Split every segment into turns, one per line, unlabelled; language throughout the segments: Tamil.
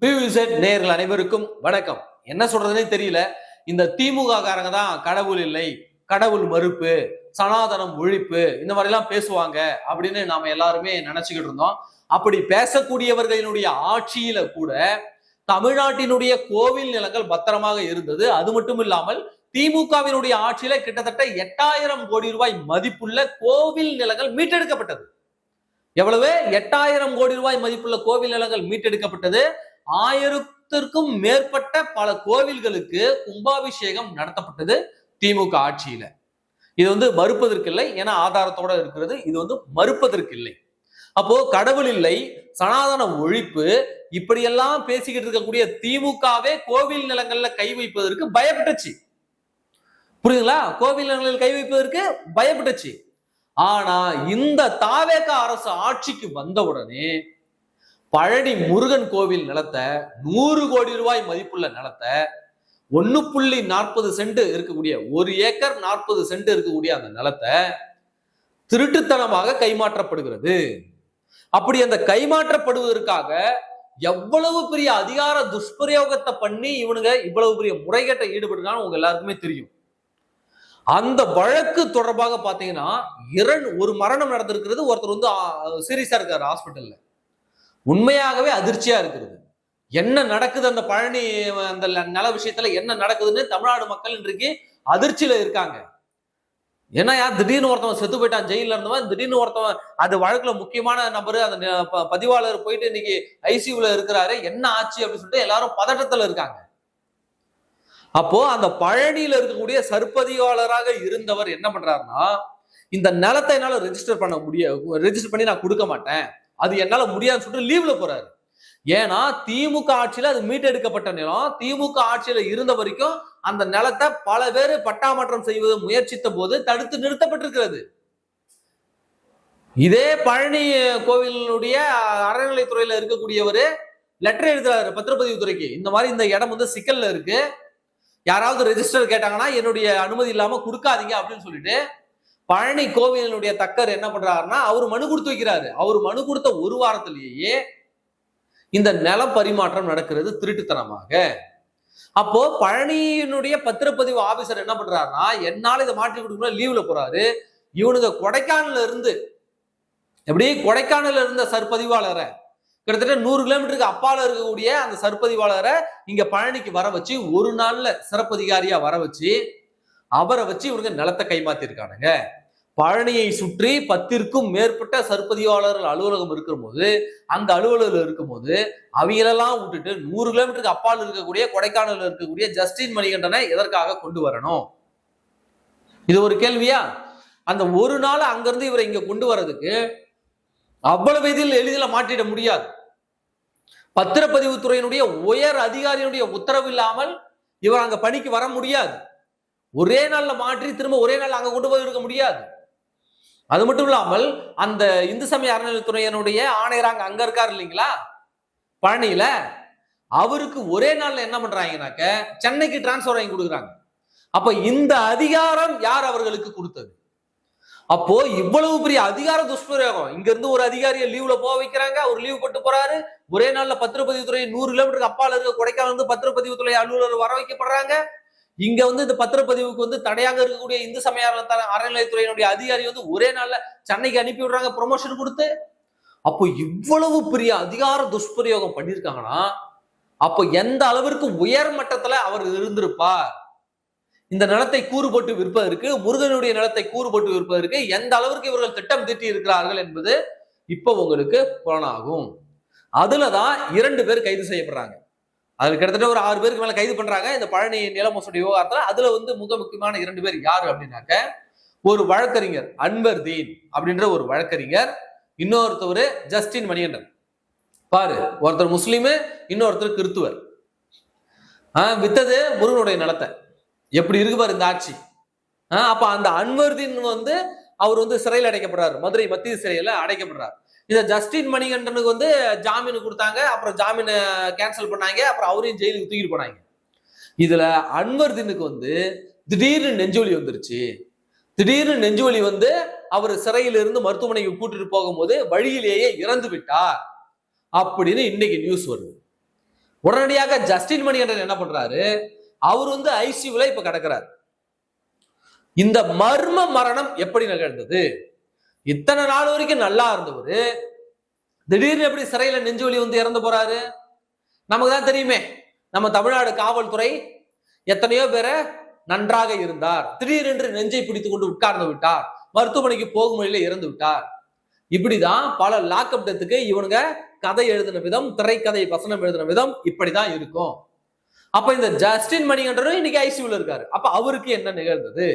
பிவிசெட் நேயர்கள் அனைவருக்கும் வணக்கம். என்ன சொல்றதுன்னே தெரியல. இந்த திமுக காரங்க தான் கடவுள் இல்லை, கடவுள் மறுப்பு, சனாதனம் ஒழிப்பு இந்த மாதிரி எல்லாம் பேசுவாங்க அப்படின்னு நாம எல்லாருமே நினைச்சுக்கிட்டு இருந்தோம். அப்படி பேசக்கூடியவர்களினுடைய ஆட்சியில கூட தமிழ்நாட்டினுடைய கோவில் நிலங்கள் பத்திரமாக இருந்தது. அது மட்டும் இல்லாமல் திமுகவினுடைய ஆட்சியில கிட்டத்தட்ட 8000 கோடி ரூபாய் மதிப்புள்ள கோவில் நிலங்கள் மீட்டெடுக்கப்பட்டது. எவ்வளவு? 8000 கோடி ரூபாய் மதிப்புள்ள கோவில் நிலங்கள் மீட்டெடுக்கப்பட்டது. 1000த்திற்கும் மேற்பட்ட பல கோவில்களுக்கு கும்பாபிஷேகம் நடத்தப்பட்டது திமுக ஆட்சியில. இது மறுப்பதற்கு இல்லை, ஏன்னா ஆதாரத்தோட இருக்கிறது. இது மறுப்பதற்கு இல்லை. அப்போ கடவுள் இல்லை, சனாதன ஒழிப்பு இப்படியெல்லாம் பேசிக்கிட்டு இருக்கக்கூடிய திமுகவே கோவில் நிலங்கள்ல கை வைப்பதற்கு பயப்பட்டுச்சு. புரியுதுங்களா? கோவில் நிலங்களில் கை வைப்பதற்கு பயப்பட்டுச்சு. ஆனா இந்த தாவேக அரசு ஆட்சிக்கு வந்த உடனே பழனி முருகன் கோவில் நிலத்தை 100 கோடி ரூபாய் மதிப்புள்ள நிலத்தை 1.40 சென்ட் இருக்கக்கூடிய 1 ஏக்கர் 40 சென்ட் இருக்கக்கூடிய அந்த நிலத்தை திருட்டுத்தனமாக கைமாற்றப்படுகிறது. அப்படி அந்த கைமாற்றப்படுவதற்காக எவ்வளவு பெரிய அதிகார துஷ்பிரயோகத்தை பண்ணி இவனுங்க இவ்வளவு பெரிய முறைகேட்டை ஈடுபடுறான்னு உங்க எல்லாருக்குமே தெரியும். அந்த வழக்கு தொடர்பாக பாத்தீங்கன்னா ஒரு மரணம் நடந்திருக்கிறது. ஒருத்தர் சீரியஸா இருக்காரு ஹாஸ்பிட்டல்ல. உண்மையாகவே அதிர்ச்சியா இருக்கிறது. என்ன நடக்குது அந்த பழனி அந்த நல விஷயத்துல என்ன நடக்குதுன்னு தமிழ்நாடு மக்கள் இன்றைக்கு அதிர்ச்சியில இருக்காங்க. ஏன்னா திடீர்னு ஒருத்தவன் செத்து போயிட்டான், ஜெயில இருந்தவன். திடீர்னு ஒருத்தவன் அது வழக்குல முக்கியமான நபரு, அந்த பதிவாளர் போயிட்டு இன்னைக்கு ஐசியூல இருக்கிறாரு. என்ன ஆச்சு அப்படின்னு சொல்லிட்டு எல்லாரும் பதட்டத்துல இருக்காங்க. அப்போ அந்த பழனியில இருக்கக்கூடிய சர்ப்பதிவாளராக இருந்தவர் என்ன பண்றாருன்னா, இந்த நிலத்தை என்னால ரெஜிஸ்டர் பண்ணி நான் கொடுக்க மாட்டேன், அது என்னால முடியாதுன்னு சொல்லிட்டு லீவ்ல போறாரு. ஏன்னா திமுக ஆட்சியில அது மீட்டெடுக்கப்பட்ட நிலம். திமுக ஆட்சியில இருந்த வரைக்கும் அந்த நிலத்தை பல பேர் பட்டாமாற்றம் செய்வது முயற்சித்த போது தடுத்து நிறுத்தப்பட்டிருக்கிறது. இதே பழனி கோவிலுடைய அறநிலைத்துறையில இருக்கக்கூடியவர் லெட்டர் எழுதுறாரு பத்திரப்பதிவு துறைக்கு. இந்த மாதிரி இந்த இடம் சிக்கல்ல இருக்கு, யாராவது ரெஜிஸ்டர் கேட்டாங்கன்னா என்னுடைய அனுமதி இல்லாம கொடுக்காதீங்க அப்படின்னு சொல்லிட்டு பழனி கோவிலுடைய தக்கர் என்ன பண்றாருன்னா அவர் மனு கொடுத்து வைக்கிறாரு. அவர் மனு கொடுத்த ஒரு வாரத்திலேயே இந்த நில பரிமாற்றம் நடக்கிறது திருட்டுத்தனமாக. அப்போ பழனியினுடைய பத்திரப்பதிவு ஆபீசர் என்ன பண்றாருன்னா என்னால இதை மாற்றி கொடுக்கணும் லீவ்ல போறாரு. இவனுங்க கொடைக்கானல்ல இருந்த சர்பதிவாளரை கிட்டத்தட்ட 100 கிலோமீட்டருக்கு அப்பால இருக்கக்கூடிய அந்த சர்பதிவாளரை இங்க பழனிக்கு வர வச்சு ஒரு நாள்ல சிறப்பதிகாரியா வர வச்சு அவரை வச்சு இவங்க நிலத்தை கைமாத்திருக்கானுங்க. பழனியை சுற்றி 10ற்கும் மேற்பட்ட சர்பதிவாளர்கள் அலுவலகம் இருக்கிற போது, அந்த அலுவலகம் இருக்கும் போது அவைகளெல்லாம் விட்டுட்டு 100 கிலோமீட்டருக்கு அப்பால் இருக்கக்கூடிய கொடைக்கானல் இருக்கக்கூடிய ஜஸ்டின் மணிகண்டனை எதற்காக கொண்டு வரணும்? இது ஒரு கேள்வியா? அந்த ஒரு நாள் அங்கிருந்து இவரை இங்க கொண்டு வர்றதுக்கு அவ்வளவு எளிதில் மாற்றிட முடியாது. பத்திரப்பதிவு துறையினுடைய உயர் அதிகாரியினுடைய உத்தரவு இல்லாமல் இவர் அங்க பணிக்கு வர முடியாது. ஒரே நாள்ல மாற்றி திரும்ப ஒரே நாள் அங்க கொண்டு போய் இருக்க முடியாது. அது மட்டும் இல்லாமல் அந்த இந்து சமய அறநிலையத்துறையினுடைய ஆணையர் அங்க இருக்காரு இல்லைங்களா பழனியில, அவருக்கு ஒரே நாள்ல என்ன பண்றாங்கன்னாக்க சென்னைக்கு டிரான்ஸ்பர் வாங்கி கொடுக்குறாங்க. அப்ப இந்த அதிகாரம் யார் அவர்களுக்கு கொடுத்தது? அப்போ இவ்வளவு பெரிய அதிகார துஷ்பிரயோகம். இங்க இருந்து ஒரு அதிகாரியை லீவ்ல போக வைக்கிறாங்க, அவர் லீவ் போட்டு போறாரு. ஒரே நாள்ல பத்திரப்பதிவு துறை 100 கிலோமீட்டருக்கு அப்பால இருக்க கொடைக்கானல் பத்திரப்பதிவு துறை அலுவலர் வர வைக்கப்படுறாங்க. இங்க இந்த பத்திரப்பதிவுக்கு தடையாக இருக்கக்கூடிய இந்து சமய அறநிலையத்துறையினுடைய அதிகாரி ஒரே நாள்ல சென்னைக்கு அனுப்பி விடுறாங்க ப்ரொமோஷன் கொடுத்து. அப்போ இவ்வளவு பெரிய அதிகார துஷ்பிரயோகம் பண்ணிருக்காங்கன்னா அப்போ எந்த அளவிற்கு உயர் மட்டத்துல அவர் இருந்திருப்பார்? இந்த நிலத்தை கூறு போட்டு விற்பதற்கு, முருகனுடைய நிலத்தை கூறு போட்டு விற்பதற்கு எந்த அளவிற்கு இவர்கள் திட்டம் தீட்டி இருக்கிறார்கள் என்பது இப்ப உங்களுக்கு புலனாகும். அதுலதான் 2 பேர் கைது செய்யப்படுறாங்க. அது கிட்டத்தட்ட ஒரு 6 பேருக்கு மேல கைது பண்றாங்க இந்த பழனி நில மோசடி விவகாரத்துல. அதுல மிக முக்கியமான 2 பேர் யாரு அப்படின்னாக்க, ஒரு வழக்கறிஞர் அன்வர் தீன் அப்படின்ற ஒரு வழக்கறிஞர், இன்னொருத்தவர் ஜஸ்டின் மணிகண்டன். பாரு, ஒருத்தர் முஸ்லீமு, இன்னொருத்தர் கிறிஸ்துவர். வித்தது முருகனுடைய நிலத்தை. எப்படி இருக்கு பாரு இந்த ஆட்சி. அப்ப அந்த அன்வர்தீன் அவர் சிறையில் அடைக்கப்படுறாரு, மதுரை மத்திய சிறையில அடைக்கப்படுறாரு. இந்த ஜஸ்டின் மணிகண்டனுக்கு ஜாமீன் கொடுத்தாங்க, அப்புறம் ஜாமீன் கேன்சல் பண்ணாங்க, அப்புறம் அவரையும் ஜெயிலுக்கு தூக்கிட்டு போனாங்க. இதுல அன்வர்தீனுக்கு திடீர்னு நெஞ்சுவலி வந்துருச்சு. திடீர்னு நெஞ்சுவலி அவர் சிறையிலிருந்து மருத்துவமனைக்கு கூட்டிட்டு போகும்போது வழியிலேயே இறந்து விட்டார் அப்படின்னு இன்னைக்கு நியூஸ் வருது. உடனடியாக ஜஸ்டின் மணிகண்டன் என்ன பண்றாரு, அவர் ஐசியூல இப்ப கிடக்கிறார். இந்த மர்ம மரணம் எப்படி நிகழ்ந்தது? இத்தனை நாள் வரைக்கும் நல்லா இருந்தவர் திடீர்னு எப்படி சிறையில நெஞ்சுவலி இறந்து போறாரு? நமக்கு தான் தெரியுமே, நம்ம தமிழ்நாடு காவல்துறை எத்தனையோ பேரை நன்றாக இருந்தார், திடீரென்று நெஞ்சை பிடித்துக் கொண்டு உட்கார்ந்து விட்டார், மருத்துவமனைக்கு போகும் வழியில இறந்து விட்டார். இப்படிதான் பல லாக்அப் டெத்துக்கு இவனுங்க கதை எழுதின விதம், திரைக்கதை வசனம் எழுதின விதம் இப்படிதான் இருக்கும். அப்ப இந்த ஜஸ்டின் மணிகண்டனும் இன்னைக்கு ஐசியூல இருக்காரு. அப்ப அவருக்கு என்ன நிகழ்ந்தது?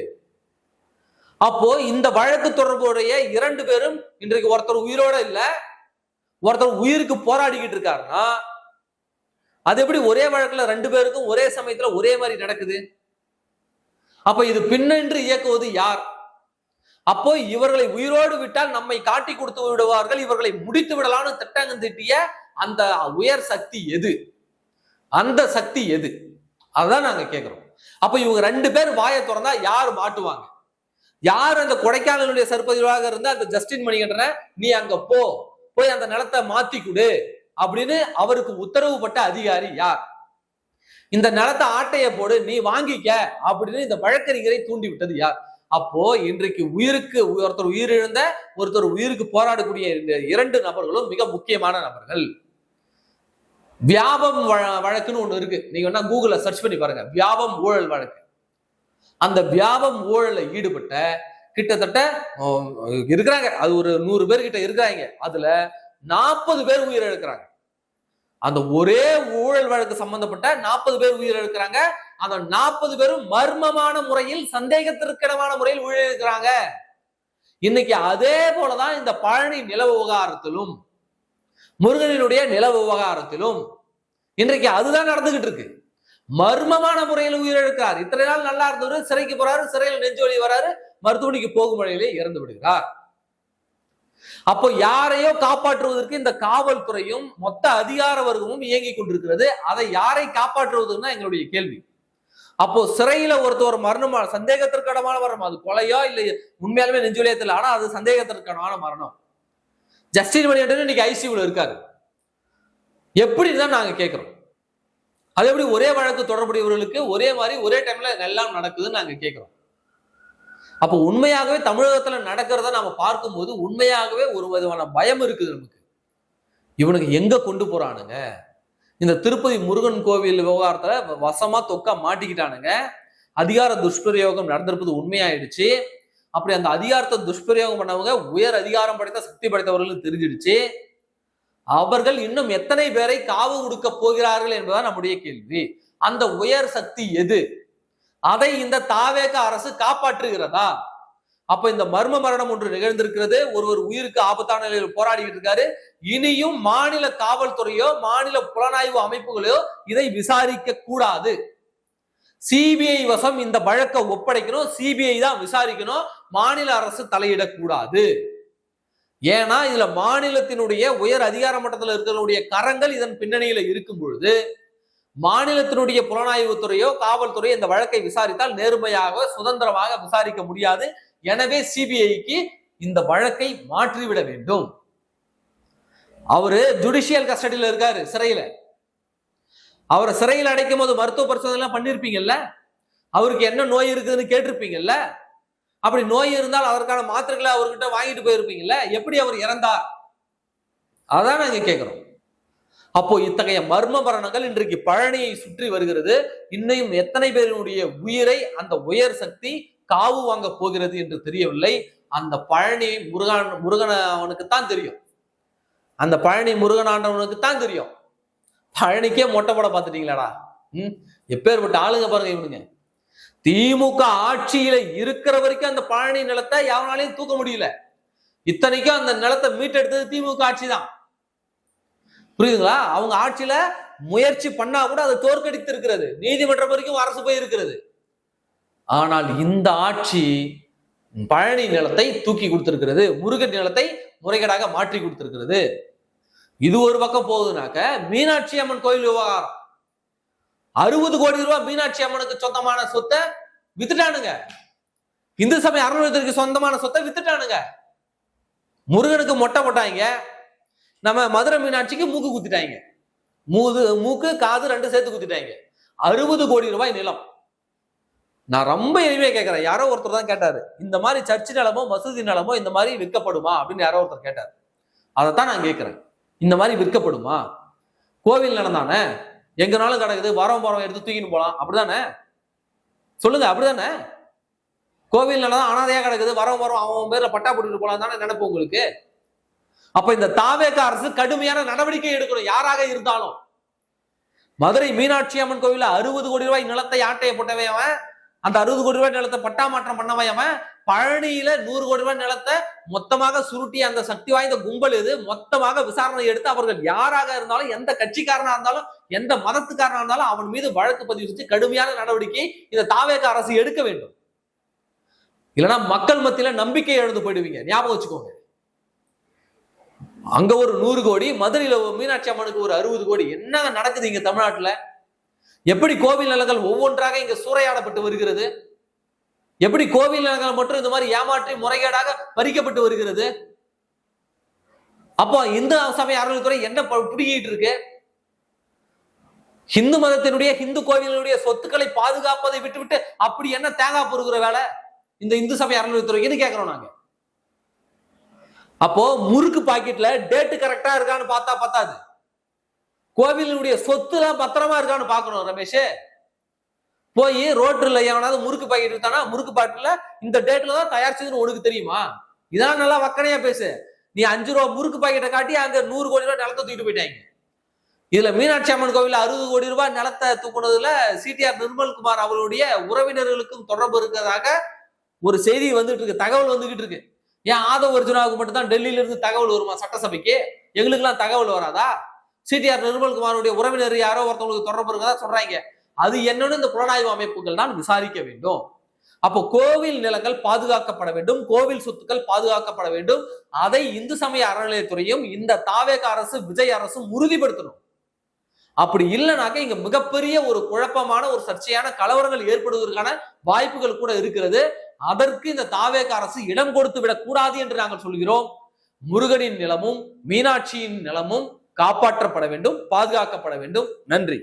அப்போ இந்த வழக்கு தொடர்புடைய 2 பேரும் இன்றைக்கு ஒருத்தர் உயிரோட இல்ல, ஒருத்தர் உயிருக்கு போராடிக்கிட்டு இருக்காருன்னா அது எப்படி ஒரே வழக்குல 2 பேருக்கும் ஒரே சமயத்துல ஒரே மாதிரி நடக்குது? அப்ப இது பின்னென்று இயக்குவது யார்? அப்போ இவர்களை உயிரோடு விட்டால் நம்மை காட்டி கொடுத்து விடுவார்கள், இவர்களை முடித்து விடலாம்னு திட்டங்கள் தீட்டிய அந்த உயர் சக்தி எது? அந்த சக்தி எது? அதான் நாங்க கேட்கிறோம். அப்ப இவங்க 2 பேர் வாயை திறந்தா யாரு மாட்டுவாங்க? யார் அந்த கொடைக்கானலுடைய சர்பதிவாக இருந்தா அந்த ஜஸ்டின் மணிகண்டனை நீ அங்க போய் அந்த நிலத்தை மாத்தி கொடு அப்படின்னு அவருக்கு உத்தரவு பட்ட அதிகாரி யார்? இந்த நிலத்தை ஆட்டைய போடு, நீ வாங்கிக்க அப்படின்னு இந்த வழக்கறிஞரை தூண்டி விட்டது யார்? அப்போ இன்றைக்கு உயிருக்கு ஒருத்தர் உயிரிழந்த, ஒருத்தர் உயிருக்கு போராடக்கூடிய இந்த 2 நபர்களும் மிக முக்கியமான நபர்கள். வியாபம் வழக்குன்னு ஒண்ணு இருக்கு, நீங்க வேணா கூகுள்ல சர்ச் பண்ணி பாருங்க, வியாபம் ஊழல் வழக்கு. அந்த வியாபம் ஊழல ஈடுபட்ட கிட்டத்தட்ட இருக்கிறாங்க, அது ஒரு 100 பேர் கிட்ட இருக்கிறாங்க, அதுல 40 பேர் உயிரிழக்கிறாங்க. அந்த ஒரே ஊழல் வழக்கு சம்பந்தப்பட்ட 40 பேர் உயிரிழக்கிறாங்க. அந்த 40 பேரும் மர்மமான முறையில், சந்தேகத்திற்கிடமான முறையில் உயிரிழக்கிறாங்க. இன்னைக்கு அதே போலதான் இந்த பழனி நில விவகாரத்திலும் முருகனினுடைய நில விவகாரத்திலும் இன்றைக்கு அதுதான் நடந்துகிட்டு இருக்கு. மர்மமான முறையில் உயிரிழக்கிறார். இத்தனை நாள் நல்லா இருந்தவர் சிறைக்கு போறாரு, சிறையில் நெஞ்சொலி வராரு, மருத்துவமனைக்கு போகும் வழியிலே இறந்து விடுகிறார். அப்போ யாரையோ காப்பாற்றுவதற்கு இந்த காவல்துறையும் மொத்த அதிகார வர்க்கமும் இயங்கிக் கொண்டிருக்கிறது. அதை யாரை காப்பாற்றுவதுன்னா எங்களுடைய கேள்வி. அப்போ சிறையில ஒருத்தர் மரணமா, சந்தேகத்திற்கான மரணம், அது கொலையோ இல்ல உண்மையாலுமே நெஞ்சுலியத்தில், ஆனா அது சந்தேகத்திற்கான மரணம். ஜஸ்டின் மணிகண்டன் இன்னைக்கு ஐசியூல இருக்காரு. எப்படிதான் நாங்க கேட்கிறோம். அது எப்படி ஒரே வழக்கு தொடர்புடையவர்களுக்கு ஒரே மாதிரி ஒரே டைம்ல எல்லாம் நடக்குதுன்னு நாங்க கேட்கிறோம். அப்போ உண்மையாகவே தமிழகத்துல நடக்கிறத நாம பார்க்கும்போது உண்மையாகவே ஒரு விதமான பயம் இருக்குது நமக்கு. இவனுக்கு எங்க கொண்டு போறானுங்க? இந்த திருப்பதி முருகன் கோவில் விவகாரத்துல வசமா தொக்கா மாட்டிக்கிட்டானுங்க. அதிகார துஷ்பிரயோகம் நடந்திருப்பது உண்மையாயிடுச்சு. அப்படி அந்த அதிகாரத்தை துஷ்பிரயோகம் பண்ணவங்க உயர் அதிகாரம் படைத்த சக்தி படைத்தவர்கள் தெரிஞ்சிடுச்சு. அவர்கள் இன்னும் எத்தனை பேரை காவு கொடுக்க போகிறார்கள் என்பதுதான் நம்முடைய கேள்வி. அந்த உயர் சக்தி எது? அதை இந்த தாவேக அரசு காப்பாற்றுகிறதா? அப்ப இந்த மர்ம மரணம் ஒன்று நிகழ்ந்திருக்கிறது. ஒருவர் உயிருக்கு ஆபத்தான நிலையில் போராடிட்டு இருக்காரு. இனியும் மாநில காவல்துறையோ மாநில புலனாய்வு அமைப்புகளோ இதை விசாரிக்க கூடாது. சிபிஐ வசம் இந்த வழக்கை ஒப்படைக்கணும், சிபிஐ தான் விசாரிக்கணும், மாநில அரசு தலையிடக்கூடாது. ஏன்னா இதுல மாநிலத்தினுடைய உயர் அதிகார மட்டத்தில் இருக்கிறவருடைய கரங்கள் இதன் பின்னணியில இருக்கும் பொழுது மாநிலத்தினுடைய புலனாய்வுத்துறையோ காவல்துறையோ இந்த வழக்கை விசாரித்தால் நேர்மையாக சுதந்திரமாக விசாரிக்க முடியாது. எனவே சிபிஐக்கு இந்த வழக்கை மாற்றிவிட வேண்டும். அவரு ஜுடிஷியல் கஸ்டடியில இருக்காரு, சிறையில. அவரை சிறையில் அடைக்கும் போது மருத்துவ பரிசோதனை எல்லாம் பண்ணிருப்பீங்கல்ல, அவருக்கு என்ன நோய் இருக்குதுன்னு கேட்டிருப்பீங்கல்ல, அப்படி நோய் இருந்தால் அதற்கான மாத்திரைகளை அவர்கிட்ட வாங்கிட்டு போயிருப்பீங்கல்ல, எப்படி அவர் இறந்தார்? அதான் நாங்க கேட்கிறோம். அப்போ இத்தகைய மர்ம மரணங்கள் இன்றைக்கு பழனியை சுற்றி வருகிறது. இன்னும் எத்தனை பேருடைய உயிரை அந்த உயர் சக்தி காவு வாங்க போகிறது என்று தெரியவில்லை. அந்த பழனி முருகன் தான் தெரியும். அந்த பழனி முருகன் ஆண்டவனுக்கு தான் தெரியும். பழனிக்கே மொட்டை போட பார்த்துட்டீங்களாடா? எப்பேற்பட்ட ஆளுங்க பாருங்க இவனுங்க. திமுக ஆட்சியில இருக்கிற வரைக்கும் அந்த பழனி நிலத்தை யாருனாலையும் தூக்க முடியல. இத்தனைக்கும் அந்த நிலத்தை மீட்டெடுத்தது திமுக ஆட்சி தான். புரியுதுங்களா? அவங்க ஆட்சியில முயற்சி பண்ணா கூட அதை தோற்கடித்து இருக்கிறது. நீதிமன்றம் வரைக்கும் அரசு போய் இருக்கிறது. ஆனால் இந்த ஆட்சி பழனி நிலத்தை தூக்கி கொடுத்திருக்கிறது, முருகன் நிலத்தை முறைகேடாக மாற்றி கொடுத்திருக்கிறது. இது ஒரு பக்கம் போகுதுனாக்க மீனாட்சி அம்மன் கோயில் விவகாரம் 60 கோடி ரூபாய் மீனாட்சி அம்மனுக்கு சொந்தமான சொத்தை வித்துட்டானுங்க. இந்து சமய அறநிலையத்திற்கு சொந்தமான சொத்தை வித்துட்டானுங்க. முருகனுக்கு மொட்டை போட்டாங்க, நம்ம மதுரை மீனாட்சிக்கு மூக்கு குத்திட்டாங்க. மூக்கு காது ரெண்டு சேர்த்து குத்திட்டாங்க. 60 கோடி ரூபாய் நிலம். நான் ரொம்ப எளிமையா கேட்கிறேன். யாரோ ஒருத்தர் தான் கேட்டாரு, இந்த மாதிரி சர்ச் நிலமோ மசூதி நிலமோ இந்த மாதிரி விற்கப்படுமா அப்படின்னு யாரோ ஒருத்தர் கேட்டாரு. அதைத்தான் நான் கேட்கிறேன். இந்த மாதிரி விற்கப்படுமா? கோவில் நிலம் தானே, எங்கனாலும் கிடக்குது, வரவன் எடுத்து தூக்கின்னு போலாம், அப்படிதானே? சொல்லுங்க, அப்படிதானே? கோவில் நிலம் தான் அனாதையா கிடக்குது, வரவன் அவன் பேர்ல பட்டா போட்டுட்டு போலாம் தானே நினைப்பு உங்களுக்கு? அப்ப இந்த தாவேக அரசு கடுமையான நடவடிக்கை எடுக்கணும், யாராக இருந்தாலும். மதுரை மீனாட்சி அம்மன் கோவில 60 கோடி ரூபாய் நிலத்தை ஆட்டைய போட்டவன் அவன். அந்த 60 கோடி ரூபாய் நிலத்தை பட்டா மாற்றம் பண்ணவன் அவன். பழனியில 100 கோடி ரூபாய் நிலத்தை மொத்தமாக சுருட்டி அந்த சக்தி வாய்ந்த கும்பல் இது மொத்தமாக விசாரணை எடுத்து அவர்கள் யாராக இருந்தாலும், எந்த கட்சிக்காரனா இருந்தாலும், எந்த மதத்துக்காரனா இருந்தாலும் அவன் மீது வழக்கு பதிவு செஞ்சு கடுமையான நடவடிக்கை இந்த தாவேக அரசு எடுக்க வேண்டும். இல்லைன்னா மக்கள் மத்தியில நம்பிக்கை எழுந்து போயிடுவீங்க, ஞாபகம் வச்சுக்கோங்க. அங்க ஒரு 100 கோடி, மதுரையில மீனாட்சி அம்மனுக்கு ஒரு 60 கோடி. என்ன நடக்குது இங்க தமிழ்நாட்டுல? எப்படி கோவில் நிலங்கள் ஒவ்வொன்றாக இங்க சூறையாடப்பட்டு வருகிறது? எப்படி கோவில் நிலங்கள் மட்டும் இந்த மாதிரி ஏமாற்றி முறைகேடாக பறிக்கப்பட்டு வருகிறது? அப்போ இந்து சமய அறநிலைத்துறை என்ன புடுங்கிட்டு இருக்கு? இந்து மதத்தினுடைய இந்து கோவிலுடைய சொத்துக்களை பாதுகாப்பதை விட்டுவிட்டு அப்படி என்ன தேங்காய் பொறுக்கிற வேலை இந்த இந்து சமய அறநிலைத்துறைன்னு கேட்கிறோம் நாங்க. அப்போ முறுக்கு பாக்கெட்ல டேட்டு கரெக்டா இருக்கான்னு பார்த்தா பத்தாது, கோவிலுடைய சொத்து எல்லாம் பத்திரமா இருக்கான்னு பாக்கணும். ரமேஷ், போய் ரோட்ல எவனாவது முறுக்கு பாக்கெட் இருக்கானா, முறுக்கு பாக்கெட்ல இந்த டேட்ல தான் தயாரிச்சதுன்னு உனக்கு தெரியுமா? இதெல்லாம் நல்லா வக்கனையா பேசு. நீ 5 ரூபா முறுக்கு பாக்கெட்டை காட்டி அங்க 100 கோடி ரூபாய் நிலத்தை தூக்கிட்டு போயிட்டாங்க. இதுல மீனாட்சி அம்மன் கோவில் 60 கோடி ரூபாய் நிலத்தை தூக்குனதுல சிடிஆர் நிர்மல்குமார் அவர்களுடைய உறவினர்களுக்கும் தொடர்பு இருக்கிறதாக ஒரு செய்தி வந்துட்டு இருக்கு, தகவல் வந்துகிட்டு இருக்கு. ஏன் ஆதவ் அர்ஜுனாவுக்கு மட்டும் தான் டெல்லியில இருந்து தகவல் வருமா சட்டசபைக்கு? எங்களுக்கு எல்லாம் தகவல் வராதா? சிடிஆர் நிர்மல்குமாருடைய உறவினர் யாரோ ஒருத்தவங்களுக்கு தொடர்பு இருக்கதா சொல்றாங்க. அது என்னன்னு இந்த புலனாய்வு அமைப்புகள் தான் விசாரிக்க வேண்டும். அப்போ கோவில் நிலங்கள் பாதுகாக்கப்பட வேண்டும், கோவில் சொத்துக்கள் பாதுகாக்கப்பட வேண்டும். அதை இந்து சமய அறநிலையத்துறையும் இந்த தாவேக அரசு, விஜய் அரசும் உறுதிப்படுத்தணும். அப்படி இல்லைனாக்க இங்க மிகப்பெரிய ஒரு குழப்பமான ஒரு சர்ச்சையான கலவரங்கள் ஏற்படுவதற்கான வாய்ப்புகள் கூட இருக்கிறது. அதற்கு இந்த தாவேக அரசு இடம் கொடுத்து விடக் கூடாது என்று நாங்கள் சொல்கிறோம். முருகனின் நிலமும் மீனாட்சியின் நிலமும் காப்பாற்றப்பட வேண்டும், பாதுகாக்கப்பட வேண்டும். நன்றி.